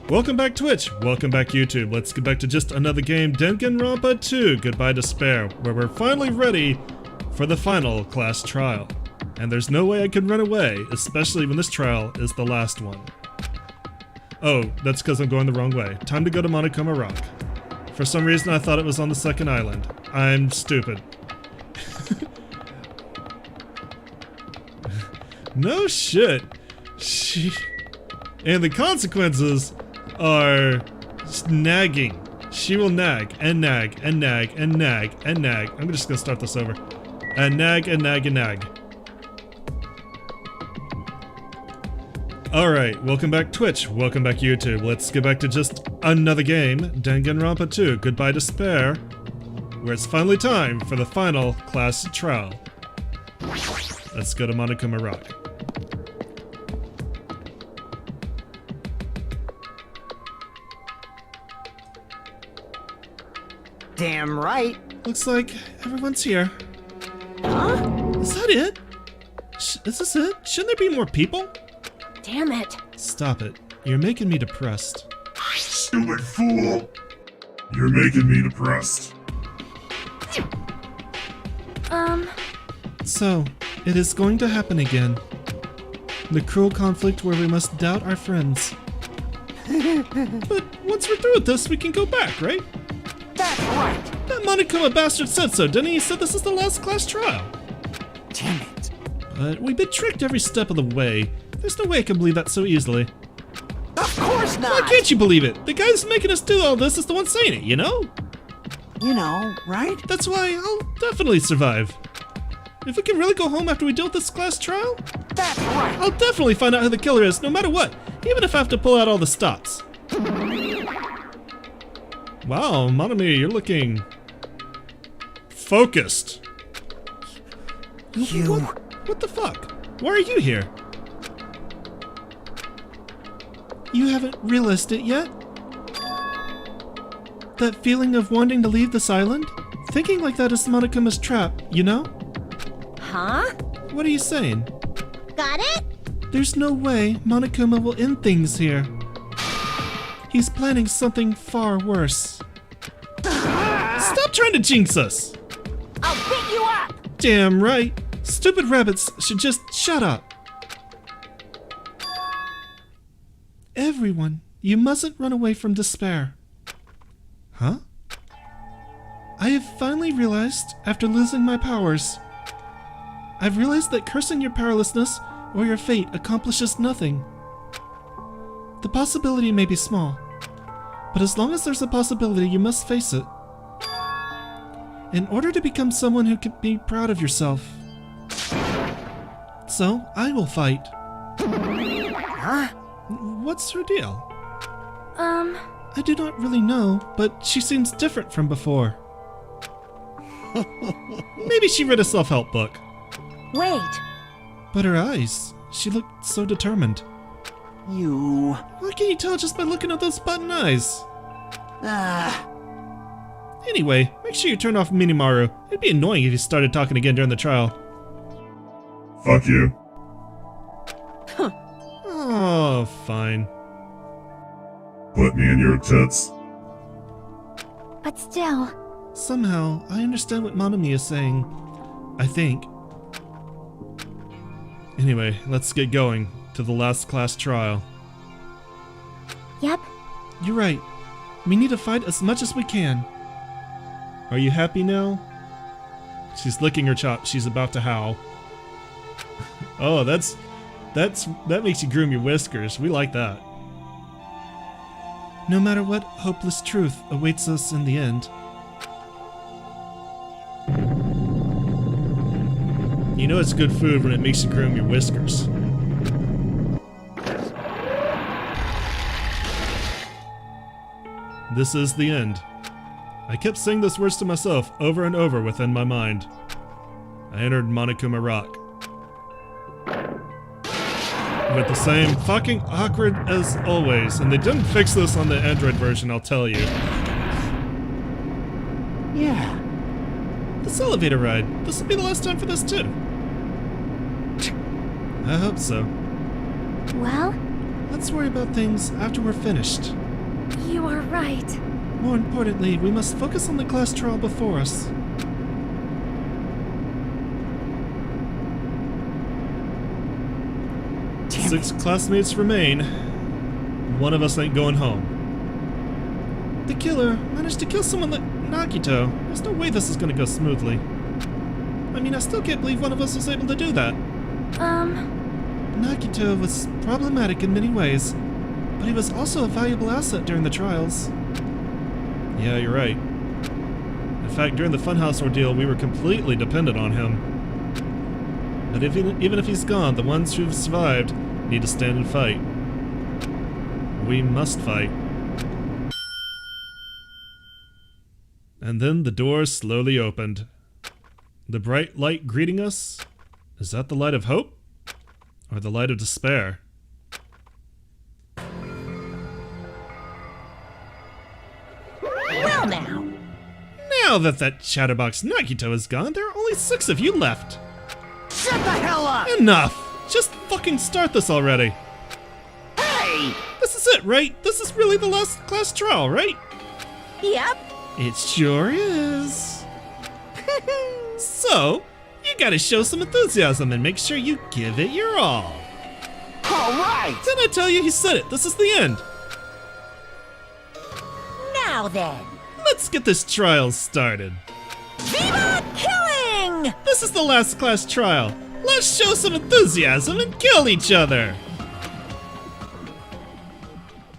Welcome back Twitch, welcome back YouTube. Let's get back to just another game, Danganronpa 2, Goodbye Despair, where we're finally ready for the final class trial. And there's no way I can run away, especially when this trial is the last one. Oh, that's because I'm going the wrong way. Time to go to Monokuma Rock. For some reason I thought it was on the second island. I'm stupid. No shit. And the consequences are nagging. She will nag and nag and nag and nag and nag. I'm just gonna start this over. And nag and nag and nag. Alright, welcome back Twitch, welcome back YouTube. Let's get back to just another game, Danganronpa 2, Goodbye Despair, where it's finally time for the final class trial. Let's go to Monokuma Rock. Damn right. Looks like everyone's here. Huh? Is that it? Is this it? Shouldn't there be more people? Damn it. Stop it. You're making me depressed. Stupid fool! You're making me depressed. So, it is going to happen again. The cruel conflict where we must doubt our friends. But once we're through with this, we can go back, right? That's right. That Monokuma bastard said so, didn't he? He said this is the last class trial. Damn it. But we've been tricked every step of the way. There's no way I can believe that so easily. Of course not. Why can't you believe it? The guy who's making us do all this is the one saying it, you know? You know, right? That's why I'll definitely survive. If we can really go home after we deal with this class trial, That's right. I'll definitely find out who the killer is, no matter what, even if I have to pull out all the stops. Wow, Monami, you're looking focused. You. What the fuck? Why are you here? You haven't realized it yet? That feeling of wanting to leave this island? Thinking like that is Monokuma's trap, you know? Huh? What are you saying? Got it? There's no way Monokuma will end things here. He's planning something far worse. Stop trying to jinx us! I'll beat you up! Damn right. Stupid rabbits should just shut up. Everyone, you mustn't run away from despair. Huh? I have finally realized, after losing my powers, I've realized that cursing your powerlessness or your fate accomplishes nothing. The possibility may be small, but as long as there's a possibility, you must face it. In order to become someone who can be proud of yourself. So, I will fight. Huh? What's her deal? I I do not really know, but she seems different from before. Maybe she read a self-help book. Wait. But her eyes, she looked so determined. You. Why can't you tell just by looking at those button eyes? Anyway, make sure you turn off Minimaru. It'd be annoying if you started talking again during the trial. Fuck you. Oh, fine. Put me in your tits. But still. Somehow, I understand what Monami is saying. I think. Anyway, let's get going to the last class trial. Yep. You're right. We need to fight as much as we can. Are you happy now? She's licking her chops. She's about to howl. Oh, that makes you groom your whiskers. We like that. No matter what hopeless truth awaits us in the end. You know it's good food when it makes you groom your whiskers. This is the end. I kept saying those words to myself over and over within my mind. I entered Monokuma Rock. With the same fucking awkward as always, and they didn't fix this on the Android version, I'll tell you. Yeah. This elevator ride, this will be the last time for this too. I hope so. Well, Let's worry about things after we're finished. You are right. More importantly, we must focus on the class trial before us. Damn 6 classmates remain. One of us ain't going home. The killer managed to kill someone like Nagito. There's no way this is gonna go smoothly. I mean, I still can't believe one of us was able to do that. Nagito was problematic in many ways, but he was also a valuable asset during the trials. Yeah, you're right. In fact, during the Funhouse ordeal, we were completely dependent on him. But even if he's gone, the ones who've survived need to stand and fight. We must fight. And then the door slowly opened. The bright light greeting us? Is that the light of hope? Or the light of despair? Well now. Now that chatterbox Nagito is gone, there are only 6 of you left. Shut the hell up! Enough! Just fucking start this already. Hey! This is it, right? This is really the last class trial, right? Yep. It sure is. So, you gotta show some enthusiasm and make sure you give it your all. Alright! Didn't I tell you he said it? This is the end. Now then. Let's get this trial started. Viva killing! This is the last class trial. Let's show some enthusiasm and kill each other.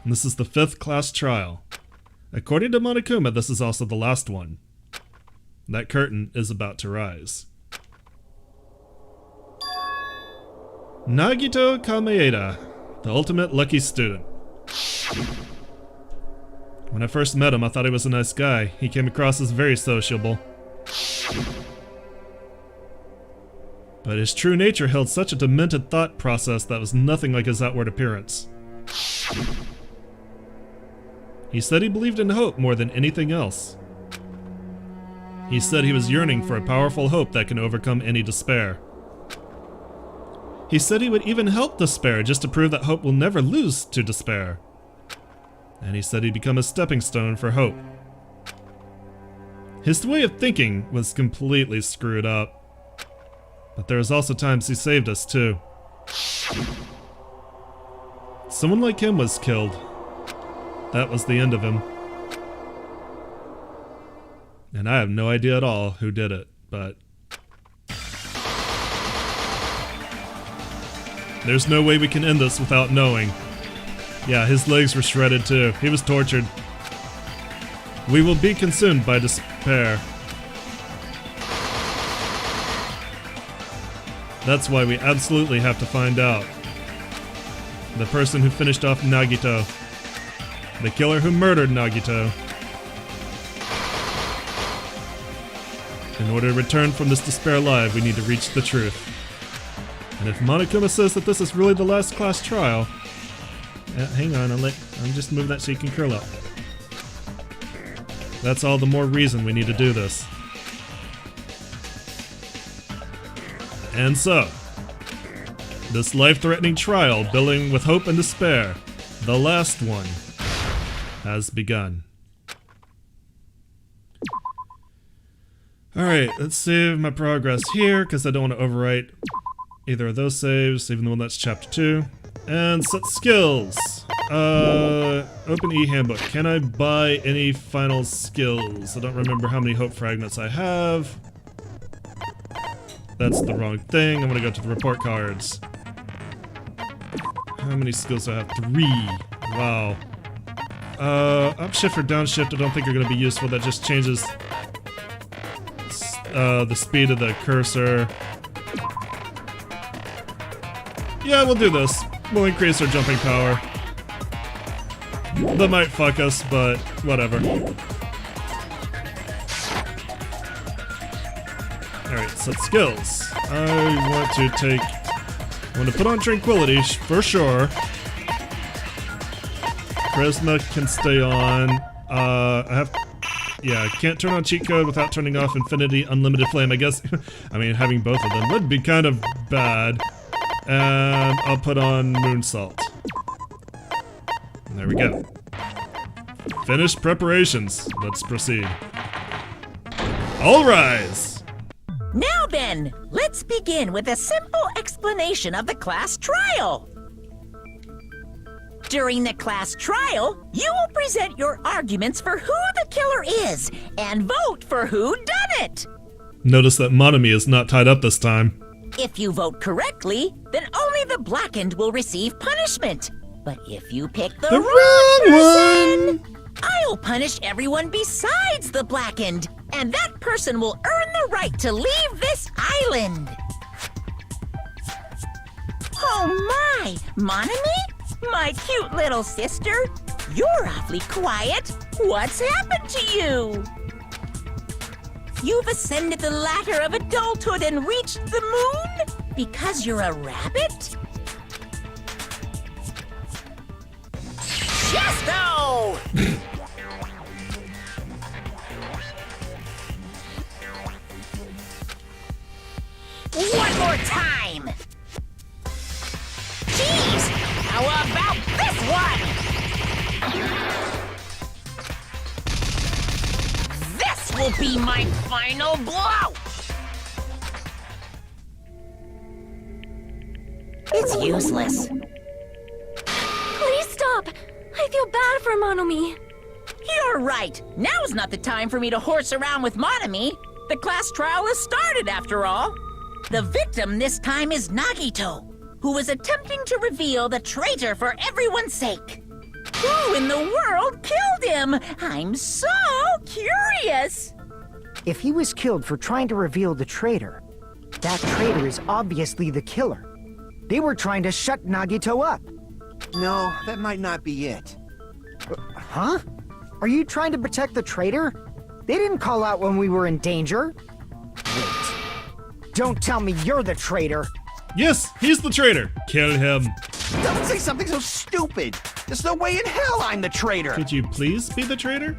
This is the 5th class trial. According to Monokuma, this is also the last one. That curtain is about to rise. Nagito Kameda, the ultimate lucky student. When I first met him, I thought he was a nice guy. He came across as very sociable. But his true nature held such a demented thought process that was nothing like his outward appearance. He said he believed in hope more than anything else. He said he was yearning for a powerful hope that can overcome any despair. He said he would even help despair just to prove that hope will never lose to despair. And he said he'd become a stepping stone for hope. His way of thinking was completely screwed up. But there was also times he saved us too. Someone like him was killed. That was the end of him. And I have no idea at all who did it, but there's no way we can end this without knowing. Yeah, his legs were shredded too. He was tortured. We will be consumed by despair. That's why we absolutely have to find out. The person who finished off Nagito. The killer who murdered Nagito. In order to return from this despair alive, we need to reach the truth. And if Monokuma says that this is really the last class trial... hang on, I'm just moving that so you can curl up. That's all the more reason we need to do this. And so, this life-threatening trial, billing with hope and despair, the last one, has begun. Alright, let's save my progress here, because I don't want to overwrite either of those saves, even though that's chapter 2. And set skills. Open e-handbook. Can I buy any final skills? I don't remember how many hope fragments I have. That's the wrong thing. I'm gonna go to the report cards. How many skills do I have? 3. Wow. Upshift or downshift I don't think are gonna be useful. That just changes the speed of the cursor. Yeah, we'll do this. We'll increase our jumping power. That might fuck us, but whatever. Alright, set skills. I want to put on Tranquility for sure. Charisma can stay on. I can't turn on cheat code without turning off Infinity Unlimited Flame. I guess, I mean, having both of them would be kind of bad. And I'll put on Moonsault. There we go. Finished preparations. Let's proceed. All rise! Now then, let's begin with a simple explanation of the class trial. During the class trial, you will present your arguments for who the killer is and vote for who done it. Notice that Monami is not tied up this time. If you vote correctly, then only the blackened will receive punishment. But if you pick the wrong person, I'll punish everyone besides the blackened, and that person will earn the right to leave this island. Oh my, Monami? My cute little sister? You're awfully quiet. What's happened to you? You've ascended the ladder of adulthood and reached the moon? Because you're a rabbit? Chesto! One more time! Jeez! How about this one? This will be my final blow! It's useless. Please stop! I feel bad for Monomi. You're right. Now's not the time for me to horse around with Monami. The class trial has started, after all. The victim this time is Nagito, who is attempting to reveal the traitor for everyone's sake. Who in the world killed him? I'm so curious. If he was killed for trying to reveal the traitor, that traitor is obviously the killer. They were trying to shut Nagito up. No, that might not be it. Huh? Are you trying to protect the traitor? They didn't call out when we were in danger. Wait. Don't tell me you're the traitor. Yes, he's the traitor. Kill him. Don't say something so stupid. There's no way in hell I'm the traitor. Could you please be the traitor?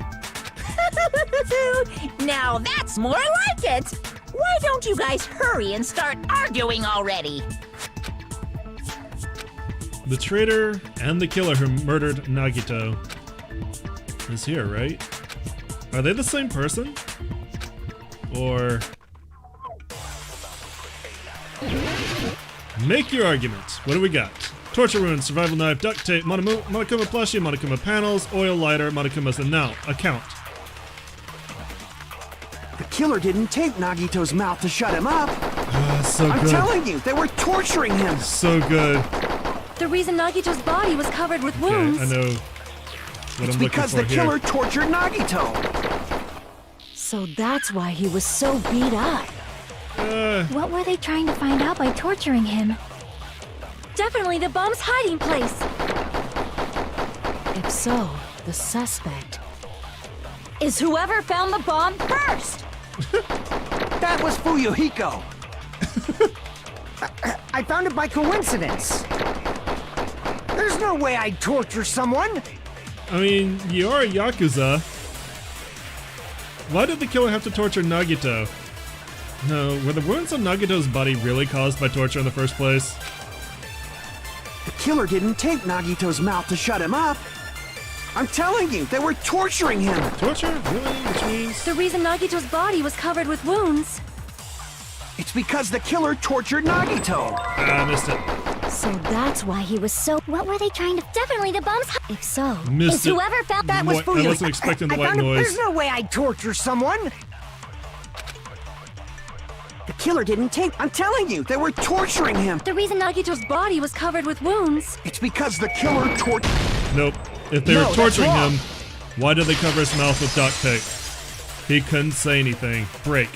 Now that's more like it. Why don't you guys hurry and start arguing already? The traitor and the killer who murdered Nagito is here, right? Are they the same person? Or... Make your argument. What do we got? Torture wound, survival knife, duct tape, Monokuma plushie, Monokuma panels, oil lighter, Monokuma's account. The killer didn't tape Nagito's mouth to shut him up. So I'm good. telling you, they were torturing him. So good. The reason Nagito's body was covered with Okay, wounds. I know what I'm looking Because for the here. killer tortured Nagito. So that's why he was so beat up. What were they trying to find out by torturing him? Definitely the bomb's hiding place. If so, the suspect is whoever found the bomb first. That was Fuyuhiko. I found it by coincidence. There's no way I'd torture someone. I mean, you're a Yakuza. Why did the killer have to torture Nagito? No, were the wounds on Nagito's body really caused by torture in the first place? The killer didn't tape Nagito's mouth to shut him up. I'm telling you, they were torturing him. Torture? Really? Which means... The reason Nagito's body was covered with wounds. It's because the killer tortured Nagito. I missed it. So that's why he was so... What were they trying to... Definitely the bomb's... If so, Missed is it. whoever found... That was I Fuyuhiko. wasn't expecting the I white found it. noise. There's no way I'd torture someone. The killer didn't tape. I'm telling you, they were torturing him. The reason Nagito's body was covered with wounds. It's because the killer tortured... Nope. If they No, were that's torturing wrong. him, why did they cover his mouth with duct tape? He couldn't say anything. Break.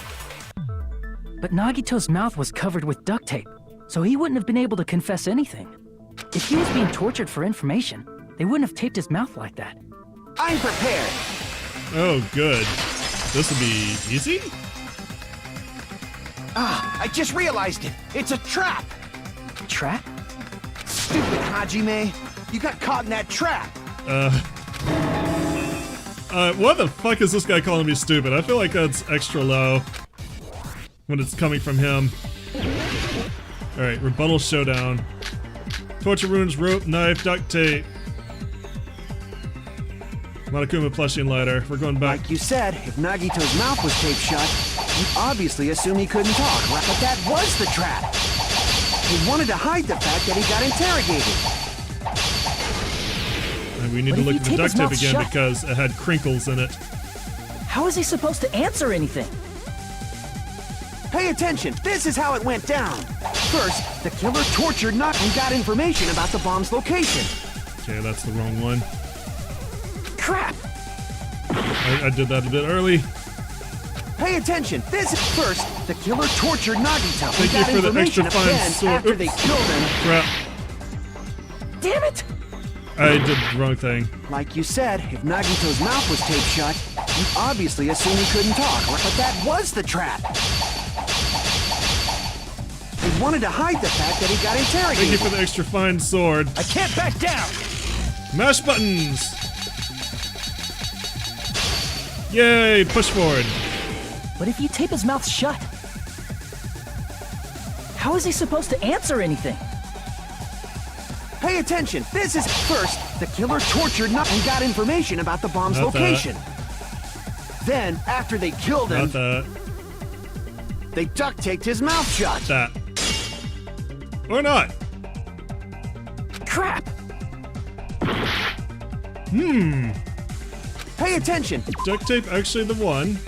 But Nagito's mouth was covered with duct tape, so he wouldn't have been able to confess anything. If he was being tortured for information, they wouldn't have taped his mouth like that. I'm prepared. Oh, good. This will be easy? Ah, I just realized it. It's a trap. Trap? Stupid Hajime. You got caught in that trap. What the fuck is this guy calling me stupid? I feel like that's extra low when it's coming from him. Alright, Rebuttal Showdown. Torture wounds, rope, knife, duct tape. Monokuma plushie and lighter. We're going back. Like you said, if Nagito's mouth was taped shut, you'd obviously assume he couldn't talk, right? But that was the trap. He wanted to hide the fact that he got interrogated. And we need But to if look you at the tape duct his tape mouth again shut- because it had crinkles in it. How is he supposed to answer anything? Pay attention, this is how it went down. First, the killer tortured Nag and got information about the bomb's location. Okay, that's the wrong one. Crap! I did that a bit early. Pay attention, this is first, the killer tortured Nagito and Thank you got for the information extra fine then sword. after they Oops. killed him. Crap. Damn it! I did the wrong thing. Like you said, if Nagito's mouth was taped shut, you'd obviously assume he couldn't talk, right? But that was the trap. He wanted to hide the fact that he got Thank you interrogated. for the extra fine sword. I can't back down! Mash buttons! Yay, push forward. But if you tape his mouth shut, how is he supposed to answer anything? Pay attention, this is first, the killer tortured Nag and got information about the bomb's Not that. location. Then, after they killed him, Not that. they duct taped his mouth shut. That. Or not. Crap! Pay attention, Duct tape actually the one.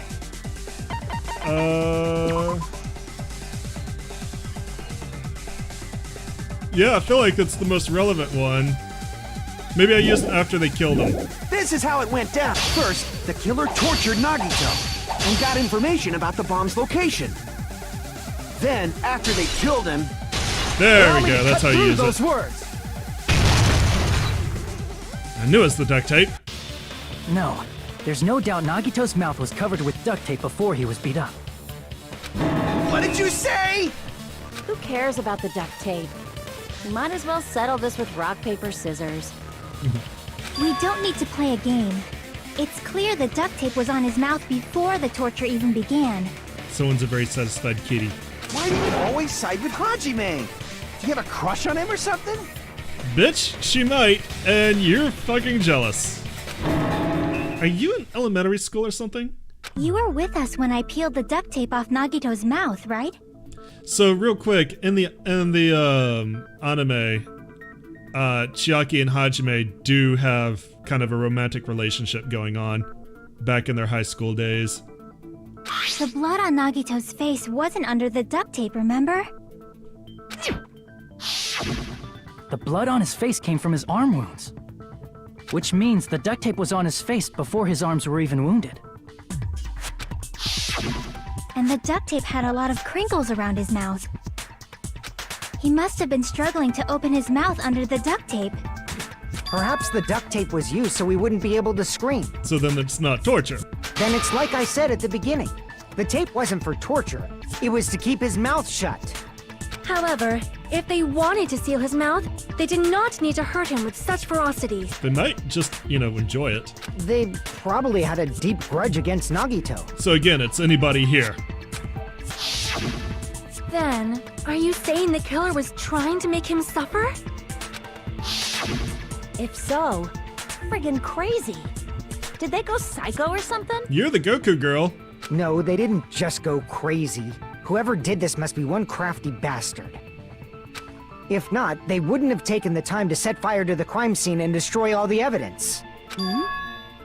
Yeah, I feel like it's the most relevant one. Maybe I used it after they killed him. this is how it went down. First, the killer tortured Nagito and got information about the bomb's location. Then, after they killed him, There Allow we me go, to that's cut how you through use those it. words. I knew it was the duct tape. No, there's no doubt Nagito's mouth was covered with duct tape before he was beat up. what did you say? Who cares about the duct tape? We might as well settle this with rock, paper, scissors. We don't need to play a game. It's clear the duct tape was on his mouth before the torture even began. Someone's a very satisfied kitty. Why do you always side with Hajime? Do you have a crush on him or something? Bitch, she might, and you're fucking jealous. Are you in elementary school or something? You were with us when I peeled the duct tape off Nagito's mouth, right? So real quick, in the anime, Chiaki and Hajime do have kind of a romantic relationship going on back in their high school days. The blood on Nagito's face wasn't under the duct tape, remember? The blood on his face came from his arm wounds. Which means the duct tape was on his face before his arms were even wounded. And the duct tape had a lot of crinkles around his mouth. He must have been struggling to open his mouth under the duct tape. Perhaps the duct tape was used so he wouldn't be able to scream. So then it's not torture. Then it's like I said at the beginning. The tape wasn't for torture. It was to keep his mouth shut. However, if they wanted to seal his mouth, they did not need to hurt him with such ferocity. They might just, enjoy it. They probably had a deep grudge against Nagito. So again, it's anybody here. Then, are you saying the killer was trying to make him suffer? If so, friggin' crazy. Did they go psycho or something? You're the Goku girl. No, they didn't just go crazy. Whoever did this must be one crafty bastard. If not, they wouldn't have taken the time to set fire to the crime scene and destroy all the evidence.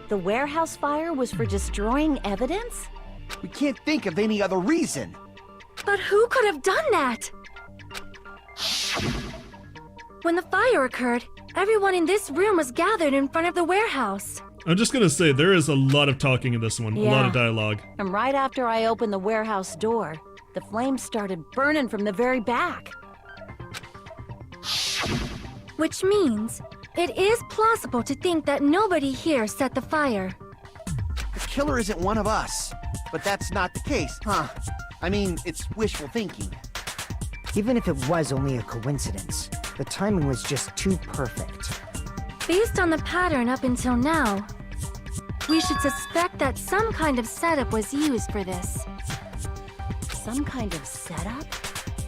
The warehouse fire was for destroying evidence? We can't think of any other reason. But who could have done that? When the fire occurred, everyone in this room was gathered in front of the warehouse. I'm just gonna say, there is a lot of talking in this one. A lot of dialogue. And right after I opened the warehouse door, the flames started burning from the very back. Which means, it is plausible to think that nobody here set the fire. The killer isn't one of us. But that's not the case, huh? I mean, it's wishful thinking. Even if it was only a coincidence, the timing was just too perfect. Based on the pattern up until now, we should suspect that some kind of setup was used for this. Some kind of setup?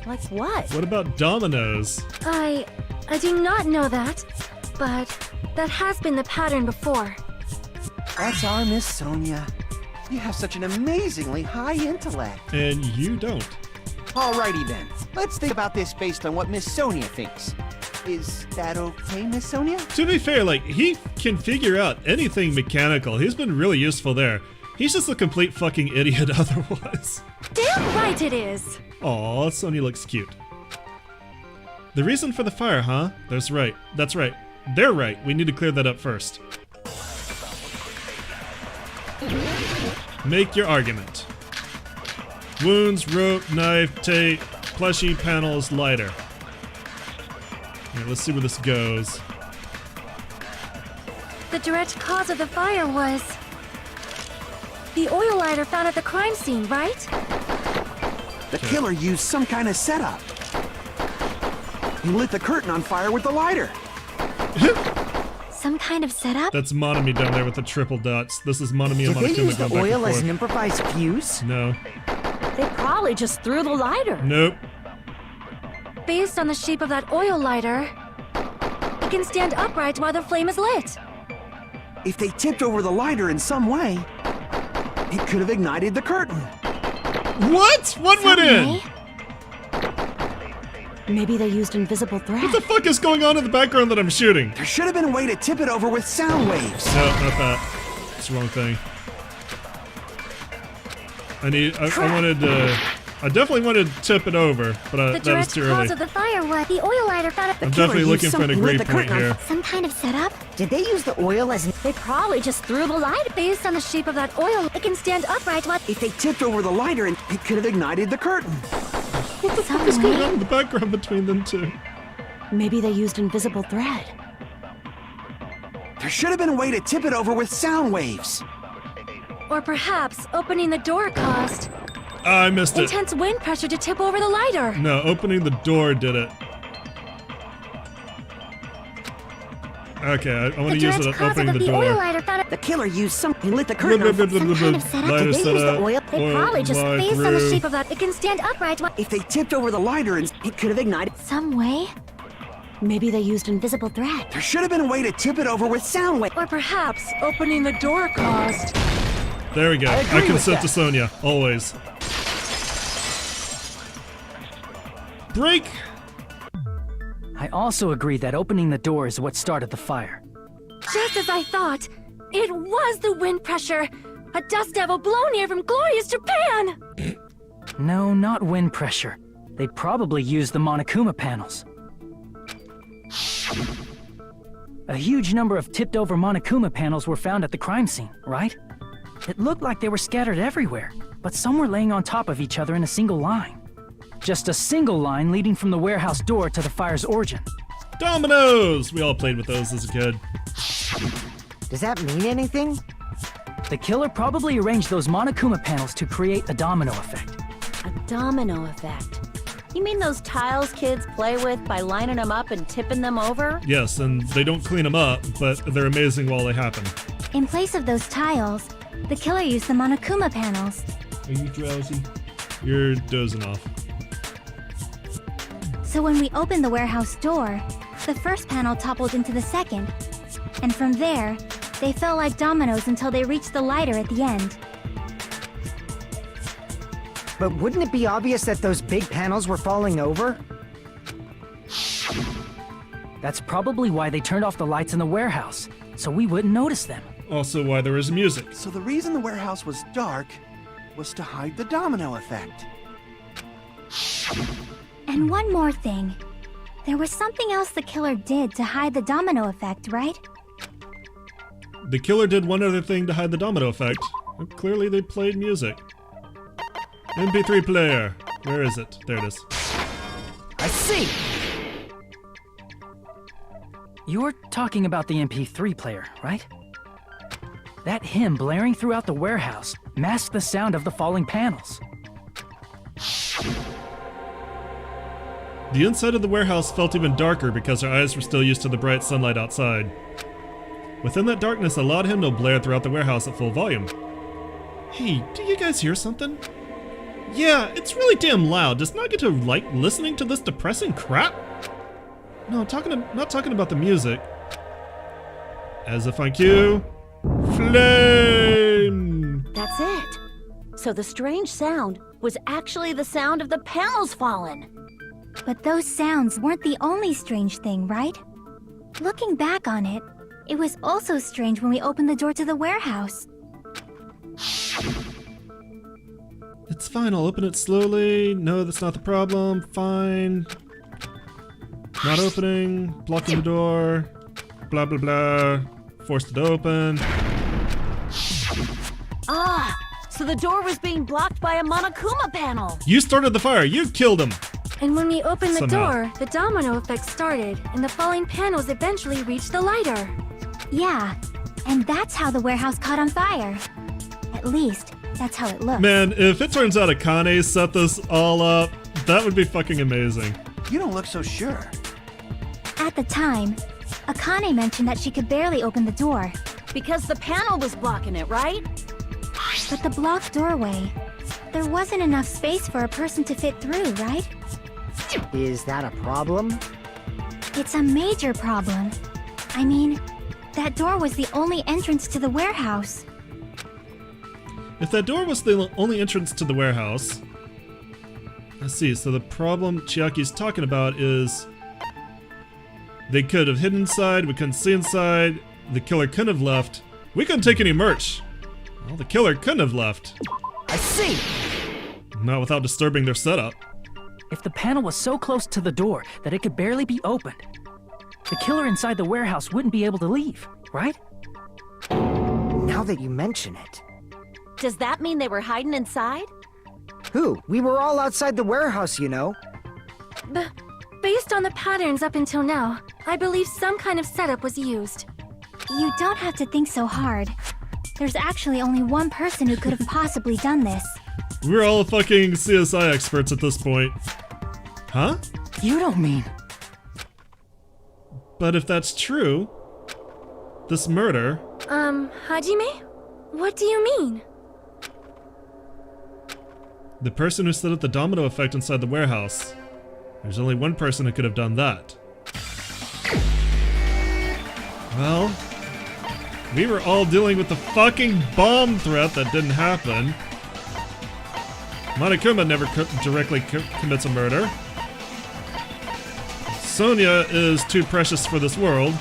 Like what? What about dominoes? I do not know that, but that has been the pattern before. That's our Miss Sonia. You have such an amazingly high intellect. And you don't. Alrighty then. Let's think about this based on what Miss Sonia thinks. Is that okay, Miss Sonia? To be fair, like, he can figure out anything mechanical. He's been really useful there. He's just a complete fucking idiot otherwise. Damn right it is! Aw, Sonia looks cute. The reason for the fire, huh? That's right. They're right. We need to clear that up first. Make your argument. Wounds, rope, knife, tape, plushie, panels, lighter. Alright, let's see where this goes. The direct cause of the fire was the oil lighter found at the crime scene, right? The killer used some kind of setup. He lit the curtain on fire with the lighter. Some kind of setup? That's Monami down there with the triple dots. This is Monami and Did they Monokuma use going the back oil and as forth. an improvised fuse? No. They probably just threw the lighter. Nope. Based on the shape of that oil lighter, it can stand upright while the flame is lit. If they tipped over the lighter in some way, it could have ignited the curtain. What? What went in? Maybe they used invisible thread. What the fuck is going on in the background that I'm shooting? There should have been a way to tip it over with sound waves. No, not that. It's the wrong thing. I definitely wanted to tip it over, but The that was direct too early. cause of the fire was the oil lighter found at the I'm definitely looking for an agree the point curtain here. Some kind of setup? Did they use the oil as an... They probably just threw the lighter. Based on the shape of that oil, it can stand upright while If they tipped over the lighter, it could have ignited the curtain. What the fuck is going on in the background between them two? Maybe they used invisible thread. There should have been a way to tip it over with sound waves. or perhaps opening the door caused I missed it. intense wind pressure to tip over the lighter. No, opening the door did it. Okay, I want to use it at opening the door. The killer used something lit the curtain on Some kind of setup. Lighter Did they use the setup, oil? They oil probably just fly based on the through. shape of that. It can stand upright. If they tipped over the lighter, and it could have ignited. Some way? Maybe they used invisible thread. There should have been a way to tip it over with sound waves. Or perhaps opening the door caused. There we go. I agree I with consent that. to Sonia, always. Break! I also agree that opening the door is what started the fire. Just as I thought, it was the wind pressure. A dust devil blown here from glorious Japan. No, not wind pressure. They probably used the Monokuma panels. A huge number of tipped-over Monokuma panels were found at the crime scene, right? It looked like they were scattered everywhere, but some were laying on top of each other in a single line. Just a single line leading from the warehouse door to the fire's origin. Dominoes! We all played with those as a kid. Does that mean anything? The killer probably arranged those Monokuma panels to create a domino effect. A domino effect. You mean those tiles kids play with by lining them up and tipping them over? Yes, and they don't clean them up, but they're amazing while they happen. In place of those tiles, the killer used the Monokuma panels. Are you drowsy? You're dozing off. So when we opened the warehouse door, the first panel toppled into the second. And from there, they fell like dominoes until they reached the lighter at the end. But wouldn't it be obvious that those big panels were falling over? That's probably why they turned off the lights in the warehouse, so we wouldn't notice them. Also why there was music. So the reason the warehouse was dark was to hide the domino effect. And one more thing. There was something else the killer did to hide the domino effect, right? The killer did one other thing to hide the domino effect. Clearly they played music. MP3 player. Where is it? There it is. I see! You're talking about the MP3 player, right? That hymn blaring throughout the warehouse masked the sound of the falling panels. The inside of the warehouse felt even darker because our eyes were still used to the bright sunlight outside. Within that darkness, a loud hymnal blared throughout the warehouse at full volume. Hey, do you guys hear something? Yeah, it's really damn loud. Does Nagito like listening to this depressing crap? No, not talking about the music. As if on cue, Flame! That's it. So the strange sound was actually the sound of the panels falling. But those sounds weren't the only strange thing, right? Looking back on it, it was also strange when we opened the door to the warehouse. It's fine, I'll open it slowly. No, that's not the problem. Fine. Not opening. Blocking the door. Blah blah blah. Forced it open. Ah, so the door was being blocked by a Monokuma panel. You started the fire. You killed him. And when we opened the Somehow. door, the domino effect started, and the falling panels eventually reached the lighter. Yeah, and that's how the warehouse caught on fire. At least, that's how it looks. Man, if it turns out Akane set this all up, that would be fucking amazing. You don't look so sure. At the time, Akane mentioned that she could barely open the door. Because the panel was blocking it, right? But the blocked doorway, there wasn't enough space for a person to fit through, right? Is that a problem? It's a major problem. I mean, that door was the only entrance to the warehouse. If that door was the only entrance to the warehouse... Let's see, so the problem Chiaki's talking about is... They could have hidden inside, we couldn't see inside, the killer couldn't have left. We couldn't take any merch. Well, the killer couldn't have left. I see! Not without disturbing their setup. If the panel was so close to the door that it could barely be opened, the killer inside the warehouse wouldn't be able to leave, right? Now that you mention it. Does that mean they were hiding inside? Who? We were all outside the warehouse, you know. Based on the patterns up until now, I believe some kind of setup was used. You don't have to think so hard. There's actually only one person who could have possibly done this. We're all fucking CSI experts at this point. Huh? You don't mean... But if that's true, this murder... Hajime? What do you mean? The person who set up the domino effect inside the warehouse. There's only one person who could have done that. Well, we were all dealing with the fucking bomb threat that didn't happen. Monokuma never directly commits a murder. Sonia is too precious for this world.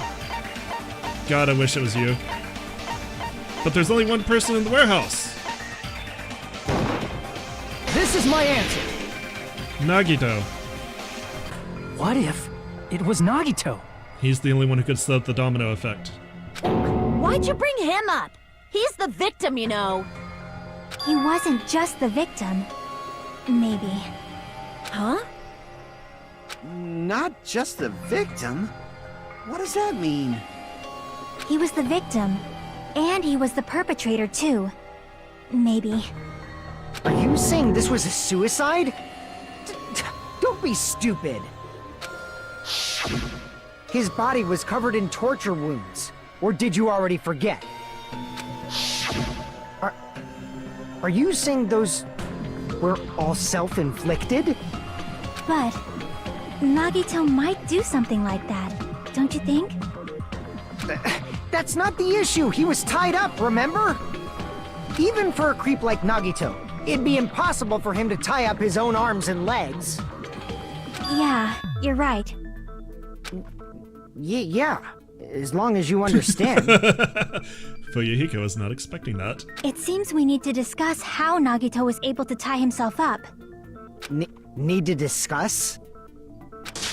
God, I wish it was you. But there's only one person in the warehouse. This is my answer! Nagito. What if it was Nagito? He's the only one who could set up the domino effect. Why'd you bring him up? He's the victim, you know. He wasn't just the victim. Maybe. Huh? Not just the victim? What does that mean? He was the victim. And he was the perpetrator, too. Maybe. Are you saying this was a suicide? Don't be stupid. His body was covered in torture wounds. Or did you already forget? Are you saying those were all self-inflicted? But Nagito might do something like that, don't you think? That's not the issue. He was tied up, remember? Even for a creep like Nagito, it'd be impossible for him to tie up his own arms and legs. Yeah, you're right. Yeah, as long as you understand. Fuyuhiko was not expecting that. It seems we need to discuss how Nagito was able to tie himself up. Need to discuss?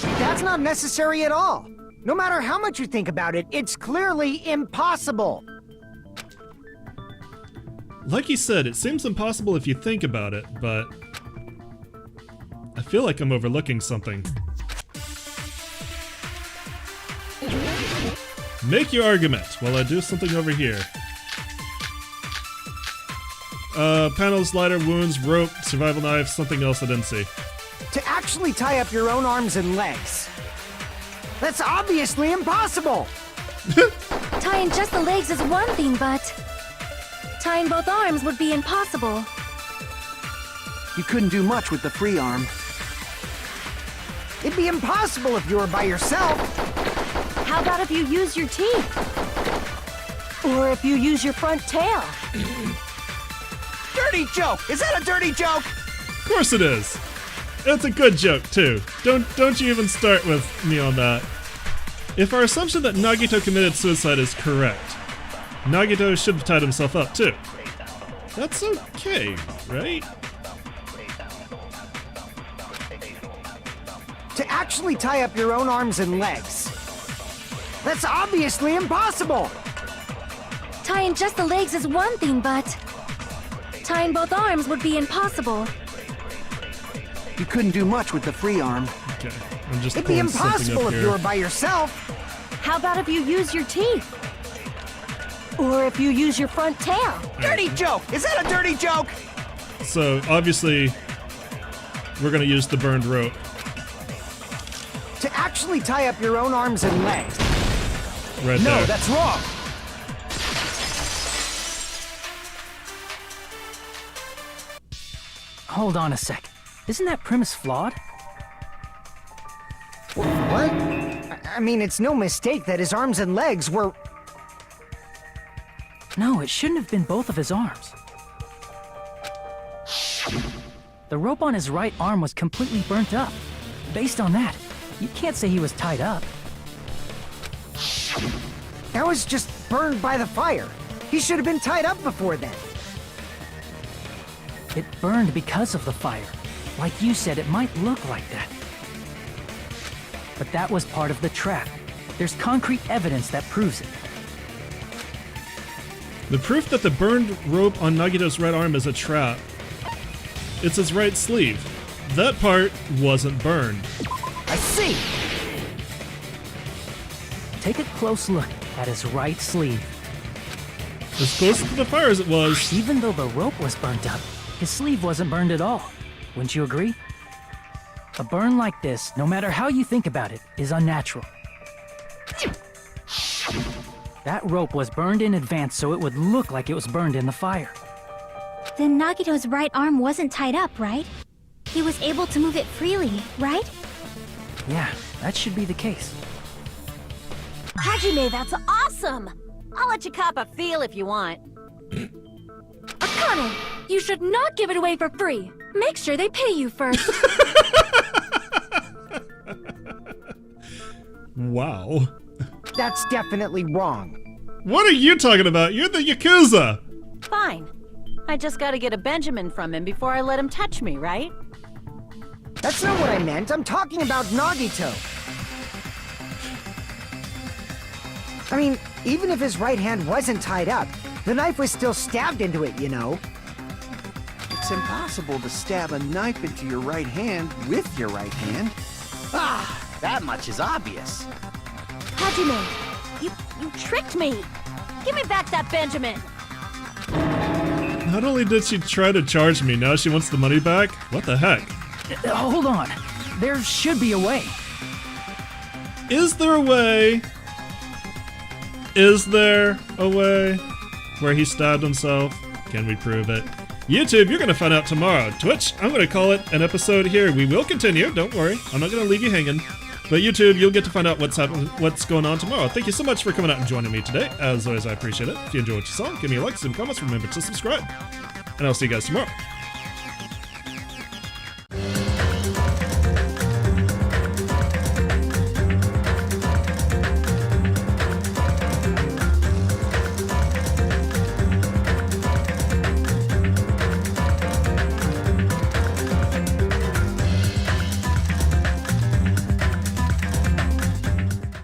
That's not necessary at all. No matter how much you think about it, it's clearly impossible. Like he said, it seems impossible if you think about it, but... I feel like I'm overlooking something. Make your argument while I do something over here. Panels, lighter, wounds, rope, survival knife, something else I didn't see. To actually tie up your own arms and legs. That's obviously impossible! Tying just the legs is one thing, but tying both arms would be impossible. You couldn't do much with the free arm. It'd be impossible if you were by yourself. How about if you use your teeth? Or if you use your front tail. Dirty joke! Is that a dirty joke? Of course it is. It's a good joke too. Don't you even start with me on that. If our assumption that Nagito committed suicide is correct, Nagito should have tied himself up too. That's okay, right? To actually tie up your own arms and legs. That's obviously impossible! Tying just the legs is one thing, but tying both arms would be impossible. You couldn't do much with the free arm. Okay, I'm just It'd be pulling something impossible up if here. you were by yourself. How about if you use your teeth? Or if you use your front tail? Dirty joke! Is that a dirty joke? So obviously, we're gonna use the burned rope. To actually tie up your own arms and legs. Right No, there. that's wrong. Hold on a sec. Isn't that premise flawed? What? I mean, it's no mistake that his arms and legs were... No, it shouldn't have been both of his arms. The rope on his right arm was completely burnt up. Based on that, you can't say he was tied up. That was just burned by the fire. He should have been tied up before then. It burned because of the fire. Like you said, it might look like that. But that was part of the trap. There's concrete evidence that proves it. The proof that the burned rope on Nagito's right arm is a trap. It's his right sleeve. That part wasn't burned. I see. Take a close look at his right sleeve. As close to the fire as it was. Even though the rope was burnt up, his sleeve wasn't burned at all. Wouldn't you agree? A burn like this, no matter how you think about it, is unnatural. That rope was burned in advance so it would look like it was burned in the fire. Then Nagito's right arm wasn't tied up, right? He was able to move it freely, right? Yeah, that should be the case. Hajime, that's awesome! I'll let you cop a feel if you want. Akane, you should not give it away for free. Make sure they pay you first. Wow. That's definitely wrong. What are you talking about? You're the Yakuza! Fine. I just gotta get a Benjamin from him before I let him touch me, right? That's not what I meant. I'm talking about Nagito. I mean, even if his right hand wasn't tied up, the knife was still stabbed into it, you know? It's impossible to stab a knife into your right hand with your right hand. Ah, that much is obvious. Hajime, you tricked me! Give me back that Benjamin! Not only did she try to charge me, now she wants the money back? What the heck? Hold on. There should be a way. Is there a way? Is there a way where he stabbed himself? Can we prove it? YouTube, you're gonna find out tomorrow. Twitch, I'm gonna call it an episode here. We will continue, don't worry. I'm not gonna leave you hanging. But YouTube, you'll get to find out what's going on tomorrow. Thank you so much for coming out and joining me today. As always, I appreciate it. If you enjoyed what you saw, give me a like, some comments, remember to subscribe. And I'll see you guys tomorrow.